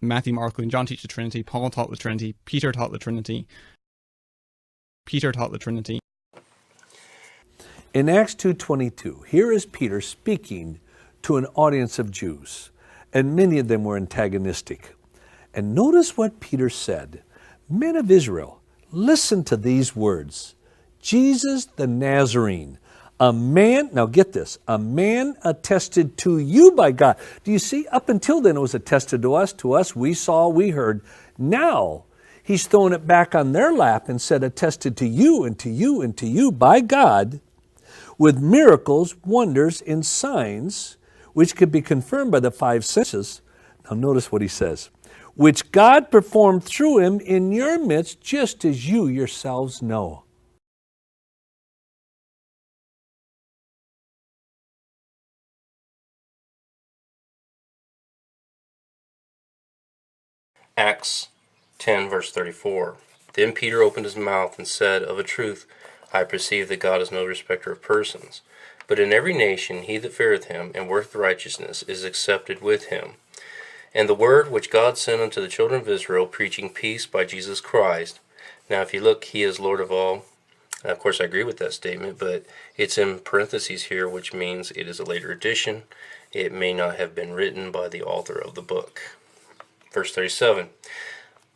Matthew, Mark, and John teach the Trinity. Paul taught the Trinity. Peter taught the Trinity. Peter taught the Trinity. In Acts 2:22, here is Peter speaking to an audience of Jews, and many of them were antagonistic. And notice what Peter said. Men of Israel, listen to these words. Jesus the Nazarene, a man, now get this, a man attested to you by God. Do you see? Up until then it was attested to us, we saw, we heard. Now he's throwing it back on their lap and said attested to you and to you and to you by God with miracles, wonders, and signs which could be confirmed by the five senses. Now notice what he says. Which God performed through him in your midst, just as you yourselves know. Acts 10, verse 34. Then Peter opened his mouth and said, Of a truth, I perceive that God is no respecter of persons. But in every nation he that feareth him and worketh righteousness is accepted with him. And the word which God sent unto the children of Israel, preaching peace by Jesus Christ. Now if you look, he is Lord of all. Of course I agree with that statement, but it's in parentheses here, which means it is a later addition. It may not have been written by the author of the book. Verse 37,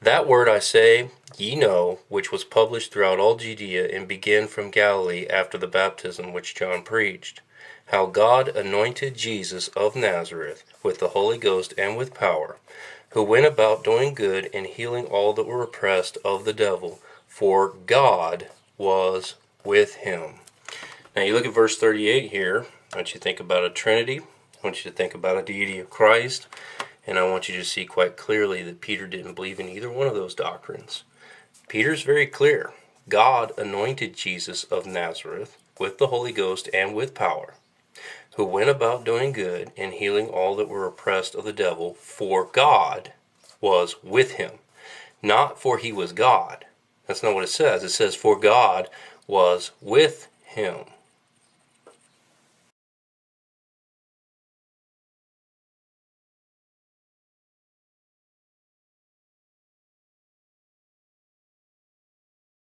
That word I say, ye know, which was published throughout all Judea, and began from Galilee after the baptism which John preached, how God anointed Jesus of Nazareth with the Holy Ghost and with power, who went about doing good and healing all that were oppressed of the devil, for God was with him. Now you look at verse 38 here. I want you to think about a Trinity. I want you to think about a deity of Christ. And I want you to see quite clearly that Peter didn't believe in either one of those doctrines. Peter's very clear. God anointed Jesus of Nazareth with the Holy Ghost and with power, who went about doing good and healing all that were oppressed of the devil, for God was with him. Not for he was God. That's not what it says. It says, for God was with him.